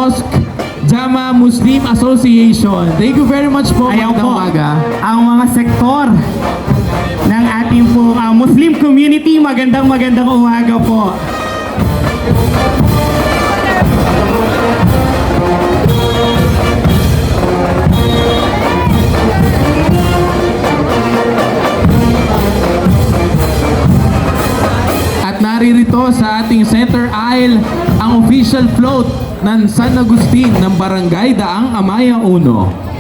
Mosque Jama Muslim Association. Thank you very much po. Ayaw Magandang po, umaga. ang mga sektor ng ating po Muslim community, magandang umaga po. At naririto sa ating center aisle ang official float ng San Agustin ng Barangay Daang Amaya 1.